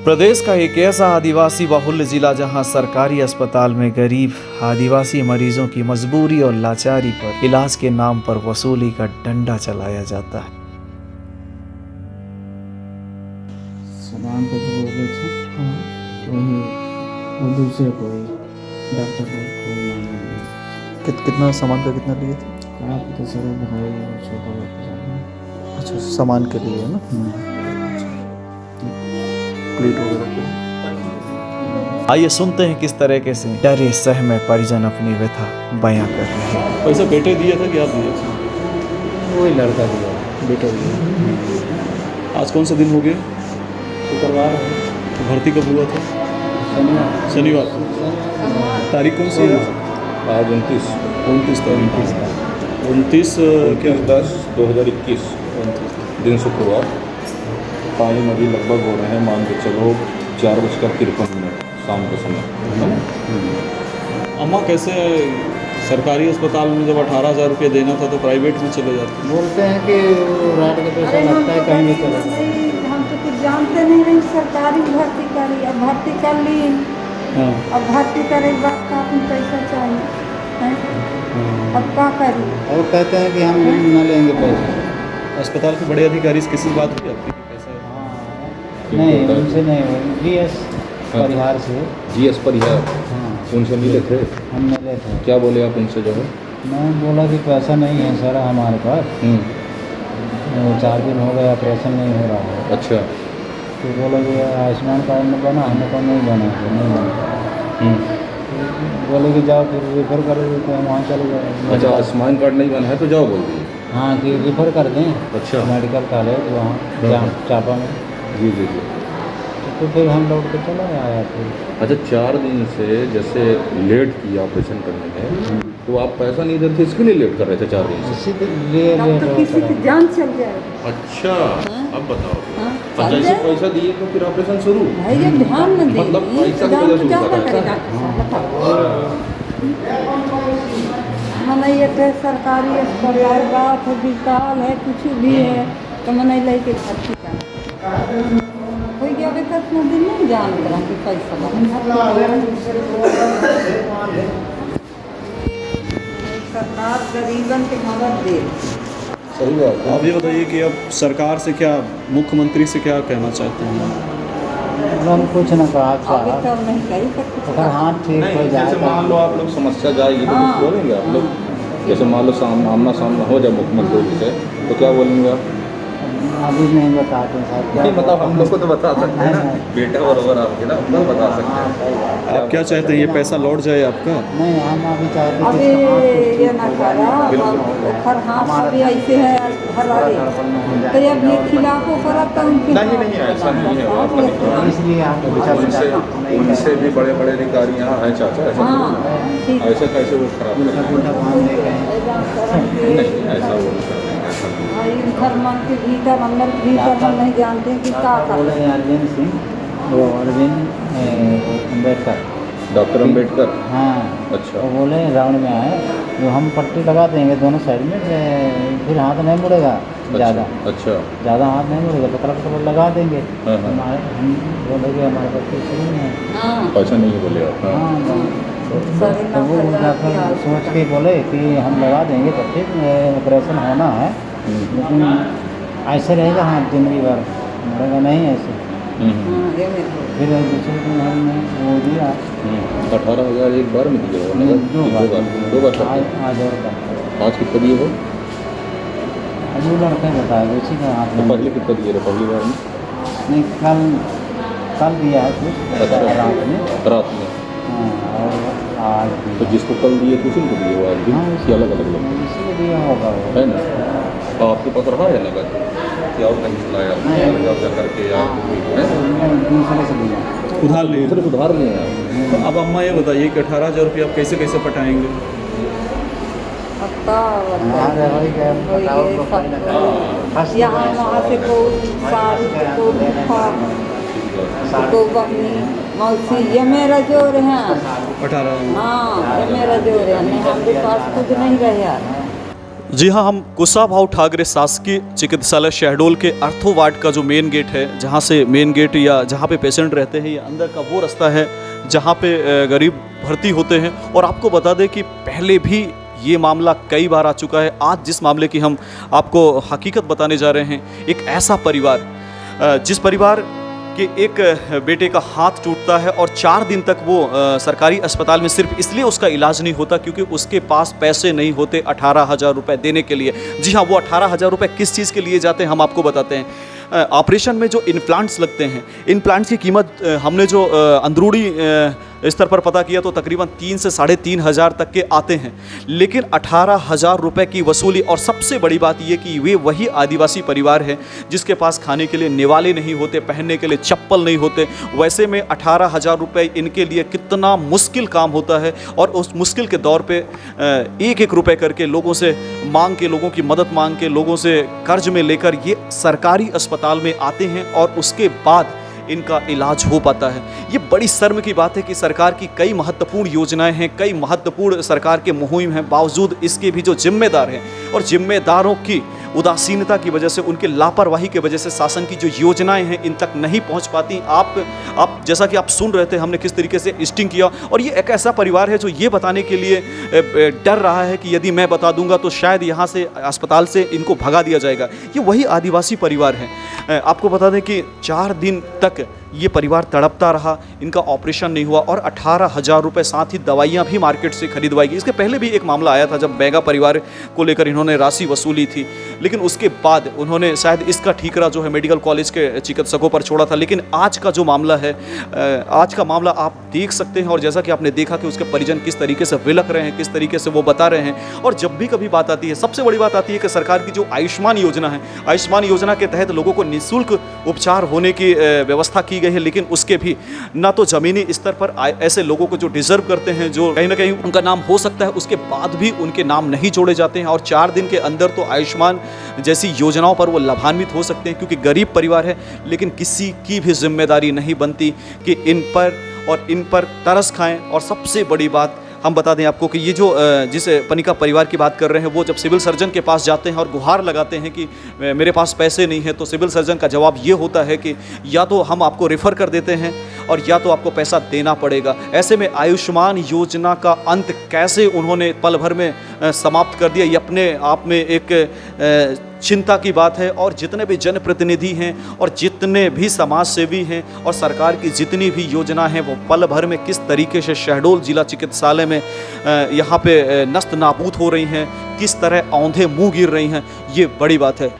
प्रदेश का एक ऐसा आदिवासी बहुल्य जिला जहां सरकारी अस्पताल में गरीब आदिवासी मरीजों की मजबूरी और लाचारी पर इलाज के नाम पर वसूली का डंडा चलाया जाता है। सामान को जो बोले थे वही वो दूसरे कोई डॉक्टर को मांगे। कितना सामान का कितना लिए थे? आप तो सर भाई और छोटा बच्चा। अच्छा, सामान के लिए है ना, प्लेट वगैरह के। आइए सुनते हैं किस तरीके से डरे सहमे परिजन अपनी व्यथा बयां कर रहे हैं। पैसा बेटे दिया था कि आप दिए थे? वही लड़का दिया, बेटा दिया। आज कौन सा दिन हो गया? शुक्रवार है, तो भर्ती कब हुआ था? शनिवार। तारीख कौन सी है? आज 29 तारीख। 29 क्या? 10/2021 दिन शुक्रवार। टाइम अभी लगभग हो रहे हैं, मान के चलो 4:53 शाम का समय है ना। अम्मा कैसे सरकारी अस्पताल में जब 18,000 रुपये देना था तो प्राइवेट में चले जाते? बोलते हैं कि रात का पैसा लगता है, कहीं भी चला जाए। हम तो कुछ जानते नहीं सरकारी भर्ती करी, अब भर्ती कर ली। हाँ। अब भर्ती करे के बाद का अपन पैसा चाहिए हैं? अब क्या करी? और कहते हैं कि हम न लेंगे पैसा। अस्पताल के बड़े अधिकारी से किसी से बात हुई आपकी? पैसा नहीं, उनसे नहीं हुआ। GS परिहार से। GS परिहार हाँ, उनसे मिले थे? हम मिले थे। क्या बोले आप उनसे जो है? मैं बोला कि पैसा नहीं है सर हमारे पास, 4 दिन हो गए ऑपरेशन नहीं हो रहा है। अच्छा। तो बोला कि आयुष्मान कार्ड में बना, हमने कहा नहीं बना है, नहीं बना। तो बोले कि जाओ फिर रिफ़र कर देते हैं, वहाँ चले जाओ। अच्छा, आयुष्मान कार्ड नहीं बना है तो जाओ बोल दिए? हाँ, कि रिफ़र कर दें। अच्छा। मेडिकल कॉलेज वहाँ चापा में। जी जी जी। तो फिर हम लौट के चला आया फिर। अच्छा, 4 दिन से जैसे लेट किया ऑपरेशन करने में, तो आप पैसा नहीं देते, इसके लिए लेट कर रहे थे 4 दिन से? इसीलिए अब तो किसी की जान चल जाए। अच्छा। अब बताओ। हाँ, अब चल जैसे जाए। पैसा दिए तो फिर ऑपरेशन शुरू? भाई जब ध्यान न दे मतलब पैसा की जान वजह तो से क्या होता है। करेगा? मने ये तो सरकारी अस्पताल बात है, विकाल है, कुछ भी है तो मने लेके भर्ती कर कोई गया बेटा इतना दिन नहीं जान करा कि पैसा सरकार गरीबन के मदद दे। सही बात है। आप ये बताइए कि अब सरकार से क्या, मुख्यमंत्री से क्या कहना चाहते हैं? हम कुछ न कहा अभी साहब, तो नहीं कही सकते। अगर हाथ ठीक हो नहीं, जाए जैसे मान लो आप लोग समस्या जाएगी तो हाँ। कुछ बोलेंगे आप लोग? जैसे मान लो आमना सामना हो जाए मुख्यमंत्री जी से तो क्या बोलेंगे आप? अभी नहीं बताते साहब। नहीं, मतलब हम लोग को तो बता सकते हैं ना, नहीं। बेटा बराबर आपके ना, हम लोग बता सकते हैं। आप क्या चाहते हैं, ये पैसा लौट जाए आपका? नहीं, हम अभी चाहते अभी ये न करा खर हाथ अभी ऐसे है हरारे तो ये भी खिलाफो करा तो उनके नहीं नहीं, ऐसा नहीं है, आप नहीं करो। इसलिए आप उनसे भी बड़े बड़े अधिकारी यहाँ हैं चाचा, ऐसा हाँ नहीं ठीक है। ऐसे कैसे वो खराब नहीं, ऐसा वो नहीं कर रहे हैं, ऐसा नहीं। भाई घर मन के भीतर अंदर भीतर हम नहीं जानते कि क्या बोले कर अरविंद सिंह, वो अरविंद अम्बेडकर। डॉक्टर अम्बेडकर? हाँ। अच्छा। वो बोले राउंड में आए तो हम पट्टी लगा देंगे दोनों साइड में, फिर हाथ नहीं मुड़ेगा ज़्यादा। अच्छा। ज़्यादा हाथ नहीं मुड़ेगा, पतला पतला लगा देंगे। हाँ, हाँ। हम बोले कि हमारे पास पैसे नहीं है। हाँ ऐसा नहीं है बोले आप? हाँ। हाँ, सारे तो वो डॉक्टर सोच के बोले कि हम लगा देंगे पट्टी, ऑपरेशन होना है लेकिन ऐसे रहेगा हाथ जिंदगी भर, मरेगा नहीं ऐसे। ये मेरे फिर दूसरे दिन हमने वो दिया 18,000 एक बार में दिया होगा? दो बार आज और का। आज कितना दिए हो? आज वो लड़का ही बताया उसी का हाथ तो में। पहले कितना दिए थे पहली बार में? नहीं, कल दिया है कुछ अच्छा। रात में। रात में? हाँ, और आज दिया। तो जिसको कल दिए थे उसी को दिए हो आज भी? हाँ, कि अलग अलग लोग? इसीलिए दिया होगा वो। है ना? तो आपके पास रहा है नगद या और कहीं से लाया जा करके या दूसरे से दिया। उधार लिए? दूसरे सुधार लिए हैं आप? तो अब अम्मा ये बताइए कि 18,000 रुपये आप कैसे कैसे पटाएंगे? यहाँ वहाँ से कोई सास को को बहनी मौसी ये मेरा जोर है। 18? हाँ ये मेरा जोर है, नहीं हमारे पास कुछ नहीं रहा। जी हाँ, हम कुशाभाऊ ठाकरे शासकीय चिकित्सालय शहडोल के अर्थो वार्ड का जो मेन गेट है, जहाँ से मेन गेट या जहाँ पे पेशेंट रहते हैं, ये अंदर का वो रास्ता है जहाँ पे गरीब भर्ती होते हैं। और आपको बता दें कि पहले भी ये मामला कई बार आ चुका है। आज जिस मामले की हम आपको हकीकत बताने जा रहे हैं, एक ऐसा परिवार जिस परिवार कि एक बेटे का हाथ टूटता है और 4 दिन तक वो सरकारी अस्पताल में सिर्फ इसलिए उसका इलाज नहीं होता क्योंकि उसके पास पैसे नहीं होते 18,000 रुपये देने के लिए। जी हाँ, वो 18,000 रुपये किस चीज़ के लिए जाते हैं हम आपको बताते हैं। ऑपरेशन में जो इम्प्लांट्स लगते हैं, इम्प्लांट्स की कीमत हमने जो अंदरूनी स्तर पर पता किया तो तकरीबन 3 से 3,500 तक के आते हैं, लेकिन 18,000 रुपये की वसूली। और सबसे बड़ी बात ये कि वे वही आदिवासी परिवार है जिसके पास खाने के लिए निवाले नहीं होते, पहनने के लिए चप्पल नहीं होते। वैसे में 18,000 रुपये इनके लिए कितना मुश्किल काम होता है। और उस मुश्किल के दौर पे एक एक रुपये करके लोगों से मांग के, लोगों की मदद मांग के, लोगों से कर्ज में लेकर ये सरकारी अस्पताल में आते हैं और उसके बाद इनका इलाज हो पाता है। ये बड़ी शर्म की बात है कि सरकार की कई महत्वपूर्ण योजनाएं हैं, कई महत्वपूर्ण सरकार के मुहिम हैं, बावजूद इसके भी जो जिम्मेदार हैं और जिम्मेदारों की उदासीनता की वजह से, उनके लापरवाही की वजह से शासन की जो योजनाएं हैं इन तक नहीं पहुंच पाती। आप जैसा कि आप सुन रहे थे, हमने किस तरीके से स्टिंग किया। और ये एक ऐसा परिवार है जो ये बताने के लिए डर रहा है कि यदि मैं बता दूंगा तो शायद यहाँ से अस्पताल से इनको भगा दिया जाएगा। ये वही आदिवासी परिवार है। आपको बता दें कि 4 दिन तक ये परिवार तड़पता रहा, इनका ऑपरेशन नहीं हुआ और 18,000 रुपये, साथ ही दवाइयाँ भी मार्केट से खरीदवाई गई। इसके पहले भी एक मामला आया था जब बैगा परिवार को लेकर इन्होंने राशि वसूली थी, लेकिन उसके बाद उन्होंने शायद इसका ठीकरा जो है मेडिकल कॉलेज के चिकित्सकों पर छोड़ा था। लेकिन आज का जो मामला है, आज का मामला आप देख सकते हैं। और जैसा कि आपने देखा कि उसके परिजन किस तरीके से विलख रहे हैं, किस तरीके से वो बता रहे हैं। और जब भी कभी बात आती है, सबसे बड़ी बात आती है कि सरकार की जो आयुष्मान योजना है, आयुष्मान योजना के तहत लोगों को निःशुल्क उपचार होने की व्यवस्था की गई है, लेकिन उसके भी ना तो ज़मीनी स्तर पर ऐसे लोगों को जो डिजर्व करते हैं, जो कहीं ना कहीं उनका नाम हो सकता है, उसके बाद भी उनके नाम नहीं जोड़े जाते हैं। और 4 दिन के अंदर तो आयुष्मान जैसी योजनाओं पर वो लाभान्वित हो सकते हैं क्योंकि गरीब परिवार है, लेकिन किसी की भी जिम्मेदारी नहीं बनती कि इन पर तरस खाएं। और सबसे बड़ी बात हम बता दें आपको कि ये जो जिस पनिका परिवार की बात कर रहे हैं, वो जब सिविल सर्जन के पास जाते हैं और गुहार लगाते हैं कि मेरे पास पैसे नहीं है, तो सिविल सर्जन का जवाब ये होता है कि या तो हम आपको रेफ़र कर देते हैं और या तो आपको पैसा देना पड़ेगा। ऐसे में आयुष्मान योजना का अंत कैसे उन्होंने पल भर में समाप्त कर दिया, ये अपने आप में एक चिंता की बात है। और जितने भी जनप्रतिनिधि हैं और जितने भी समाज सेवी हैं और सरकार की जितनी भी योजना है, वो पल भर में किस तरीके से शहडोल जिला चिकित्सालय में यहाँ पे नस्त नाबूद हो रही हैं, किस तरह औंधे मुंह गिर रही हैं, ये बड़ी बात है।